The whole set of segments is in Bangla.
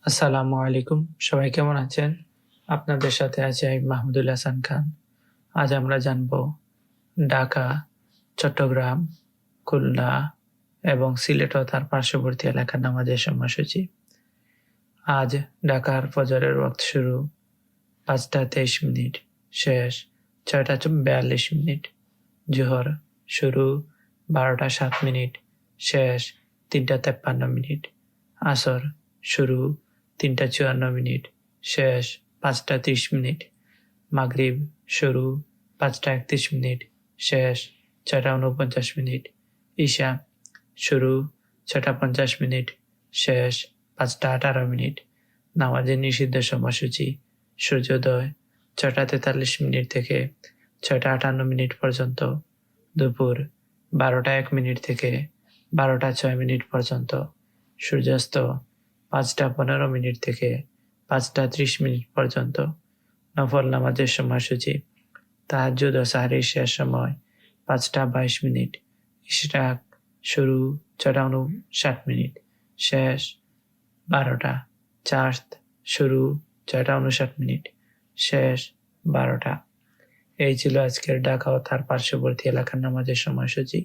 আসসালামু আলাইকুম। সবাই কেমন আছেন? আপনাদের সাথে আছি আমি মাহমুদুল হাসান খান। আজ আমরা জানব ঢাকা, চট্টগ্রাম, খুলনা এবং সিলেট ও তার পার্শ্ববর্তী এলাকার নামাজের সময়সূচি। আজ ঢাকার ফজরের ওয়াক্ত শুরু 5টা 23 মিনিট, শেষ 6টা 42 মিনিট। জোহর শুরু 12টা 7 মিনিট, শেষ 3টা 53 মিনিট। আসর শুরু 3টা 54 মিনিট, শেষ 5টা 30 মিনিট। মাগরিব শুরু 5টা 31 মিনিট, শেষ 6টা 49 মিনিট। ঈশা শুরু 6টা 50 মিনিট, শেষ 5টা 18 মিনিট। নামাজের নিষিদ্ধ সময়সূচি: সূর্যোদয় 6টা 43 মিনিট থেকে 6টা 58 মিনিট পর্যন্ত, দুপুর 12টা 1 মিনিট থেকে 12টা 6 মিনিট পর্যন্ত, সূর্যাস্ত 5টা 15 মিনিট থেকে 5টা 30 মিনিট পর্যন্ত। নফল নামাজের সময়সূচি: তাহাজ্জুদ ও সাহরির শেষ সময় 5টা 22 মিনিট, ইশরাক শুরু 6টা 59 মিনিট, শেষ 12টা, চাঁদ শুরু 6টা 59 মিনিট, শেষ 12টা। এই ছিল আজকের ঢাকা ও তার পার্শ্ববর্তী এলাকার নামাজের সময়সূচি।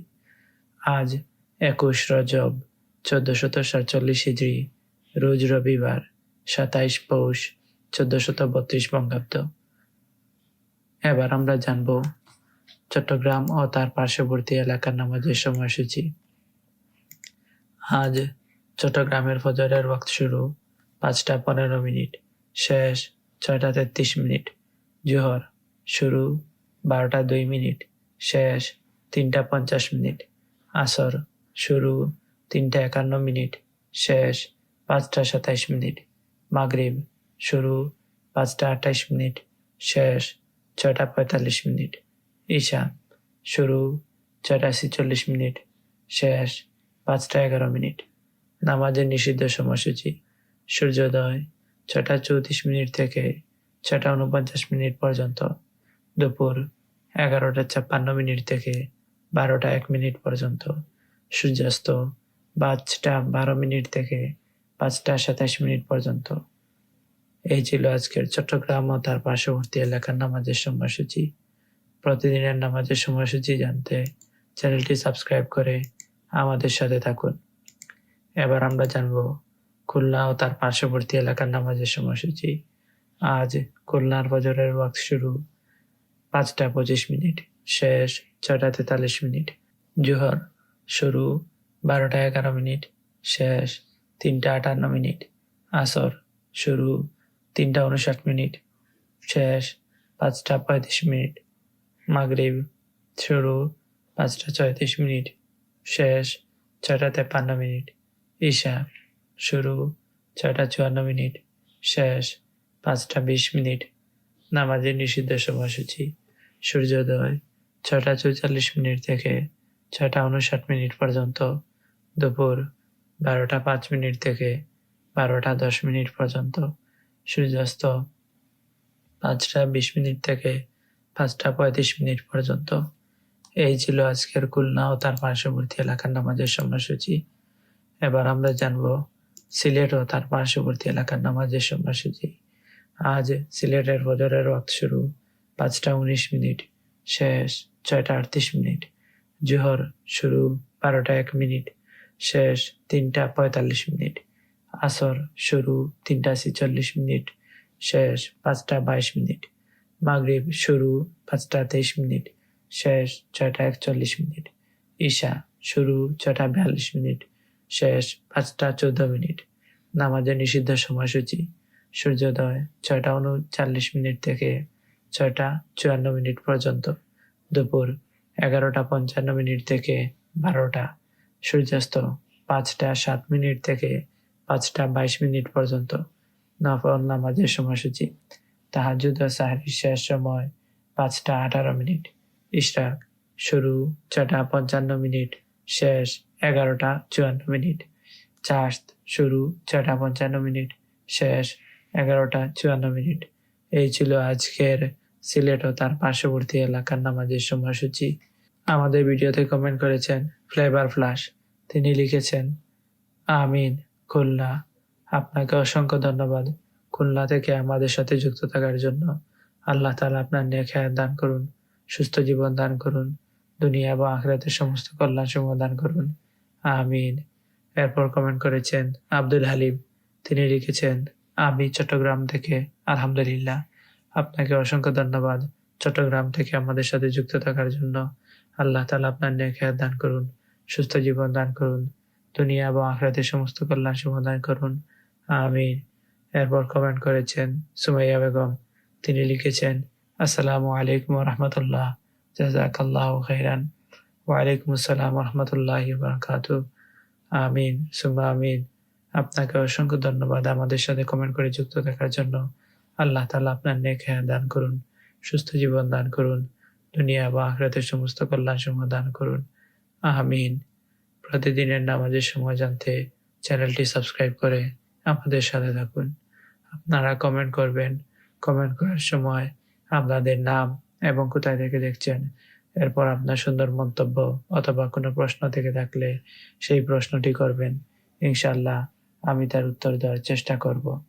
আজ 21 রজব 1447 হিজরি, রোজ রবিবার 27 পৌষ 1432 বঙ্গাব্দ। এবার আমরা জানব চট্টগ্রাম ও তার পার্শ্ববর্তী এলাকার নামাজের সময়সূচি। আজ চট্টগ্রামের ফজরের ওয়াক্ত শুরু 5টা 15 মিনিট, শেষ 6টা 33 মিনিট। জোহর শুরু 12টা 2 মিনিট, শেষ 3টা 50 মিনিট। আসর শুরু 3টা 51 মিনিট, শেষ 5টা 27 মিনিট। মাগরিব শুরু 5টা 28 মিনিট, শেষ 6টা 45 মিনিট। ঈশা শুরু 6টা 46 মিনিট, শেষ 5টা 11 মিনিট। নামাজের নিষিদ্ধ সময়সূচি: সূর্যোদয় 6টা 34 মিনিট থেকে 6টা 49 মিনিট পর্যন্ত, দুপুর 11টা 56 মিনিট থেকে 12টা 1 মিনিট পর্যন্ত, সূর্যাস্ত 5টা 12 মিনিট থেকে 5টা 27 মিনিট পর্যন্ত। এই ছিল আজকের চট্টগ্রাম ও তার পার্শ্ববর্তী এলাকার নামাজের সময়সূচি। প্রতিদিনের নামাজের সময়সূচি জানতে চ্যানেলটি সাবস্ক্রাইব করে আমাদের সাথে থাকুন। এবার আমরা জানব খুলনা ও তার পার্শ্ববর্তী এলাকার নামাজের সময়সূচি। আজ খুলনার ফজরের ওয়াক্ত শুরু 5টা 25 মিনিট, শেষ 6টা 43 মিনিট। জোহর শুরু 12টা 11 মিনিট, শেষ 3টা 58 মিনিট। আসর শুরু 3টা 59 মিনিট, শেষ 5টা 35 মিনিট। মাগরিব শুরু 5টা 34 মিনিট, শেষ 6টা 53 মিনিট। ঈশা শুরু 6টা 54 মিনিট, শেষ 5টা 20 মিনিট। নামাজের নিষিদ্ধ সময়সূচি: সূর্যোদয় 6টা 44 মিনিট থেকে 6টা 59 মিনিট পর্যন্ত, দুপুর 12টা 5 মিনিট থেকে 12টা 10 মিনিট পর্যন্ত, সূর্যাস্ত 5টা 20 মিনিট থেকে 5টা 35 মিনিট পর্যন্ত। এই ছিল আজকের খুলনা ও তার পার্শ্ববর্তী এলাকার নামাজের সময়সূচি। এবার আমরা জানব সিলেট ও তার পার্শ্ববর্তী এলাকার নামাজের সময়সূচি। আজ সিলেটের ফজরের ওয়াক্ত শুরু 5টা 19 মিনিট, শেষ 6টা 38 মিনিট। জোহর শুরু 12টা 1 মিনিট, শেষ 3টা 45 মিনিট। আসর শুরু 3টা 46 মিনিট, শেষ 5টা 22 মিনিট। মাগরিব শুরু 5টা 23 মিনিট, শেষ 6টা 41 মিনিট। ঈশা শুরু 6টা 42 মিনিট, শেষ 5টা 14 মিনিট। নামাজের নিষিদ্ধ সময়সূচি: সূর্যোদয় 6টা 39 মিনিট থেকে 6টা 54 মিনিট পর্যন্ত, দুপুর 11টা 55 মিনিট থেকে 12টা, সূর্যাস্ত 5টা 7 মিনিট থেকে 5টা 22 মিনিট পর্যন্ত। নফল নামাজের সময়সূচি: তাহাজ্জুদ ও সাহরির শেষ সময় 5টা 18 মিনিট, ইশরাক শুরু 6টা 55 মিনিট, শেষ 11টা 54 মিনিট। চাঁদ শুরু 6টা 55 মিনিট, শেষ 11টা 54 মিনিট। এই ছিল আজকের সিলেট ও তার পার্শ্ববর্তী এলাকার নামাজের সময়সূচি। আমাদের ভিডিওতে কমেন্ট করেছেন ফ্লেভার ফ্লাশ। তিনি লিখেছেন, আমিন খুলনা, আপনাকে অসংখ্য ধন্যবাদ খুলনা থেকে আমাদের সাথে যুক্ত থাকার জন্য। আল্লাহ তাআলা আপনার নেক হায়াত দান করুন, সুস্থ জীবন দান করুন, দুনিয়া এবং আখিরাতের সমস্ত কল্যাণ সমূহ দান করুন। আমিন। এরপর কমেন্ট করেছেন আব্দুল হালিম। তিনি লিখেছেন, আমি চট্টগ্রাম থেকে। আলহামদুলিল্লাহ। আপনাকে অসংখ্য ধন্যবাদ চট্টগ্রাম থেকে আমাদের সাথে যুক্ত থাকার জন্য। আল্লাহ তাআলা আপনার নেক হায়াত দান করুন, সুস্থ জীবন দান করুন, দুনিয়া এবং আখিরাতের সমস্ত কল্যাণ সমূহ দান করুন। আমিন। এরপর কমেন্ট করেছেন সুমাইয়া বেগম। তিনি লিখেছেন, আসসালামু আলাইকুম ওয়া রাহমাতুল্লাহ, জাযাকাল্লাহু খাইরান। ওয়া আলাইকুম আসসালাম ওয়া রাহমাতুল্লাহি ওয়া বারাকাতুহু। আমিন সুম্মা আমিন। আপনাকে অসংখ্য ধন্যবাদ আমাদের সাথে কমেন্ট করে যুক্ত থাকার জন্য। আল্লাহ তাআলা আপনার নেক হায়াত দান করুন, সুস্থ জীবন দান করুন, দুনিয়া এবং আখিরাতের সমস্ত কল্যাণ সমূহ দান করুন। আমিন। প্রতিদিনের নামাজের সময় জানতে চ্যানেলটি সাবস্ক্রাইব করে আমাদের সাথে থাকুন। আপনারা কমেন্ট করবেন। কমেন্ট করার সময় আপনাদের নাম এবং কোথায় থেকে দেখছেন, এরপর আপনার সুন্দর মন্তব্য অথবা কোনো প্রশ্ন থেকে থাকলে সেই প্রশ্নটি করবেন। ইনশাআল্লাহ আমি তার উত্তর দেওয়ার চেষ্টা করব।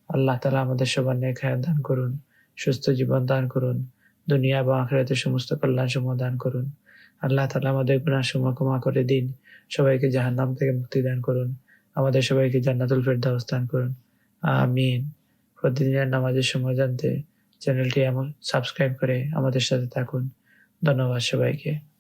আল্লাহ তাআলা আমাদের সবার নেক হায়াত দান করুন, সুস্থ জীবন দান করুন, দুনিয়া এবং আখিরাতের সমস্ত কল্যাণ সমূহ দান করুন। আল্লাহ তাআলা আমাদের গুনাহ সমূহ ক্ষমা করে দিন, সবাইকে জাহান্নাম থেকে মুক্তি দান করুন, আমাদের সবাইকে জান্নাতুল ফেরদাউস দান করুন। আমিন। প্রতিদিনের নামাজের সময় জানতে চ্যানেলটি সাবস্ক্রাইব করে আমাদের সাথে থাকুন। ধন্যবাদ সবাইকে।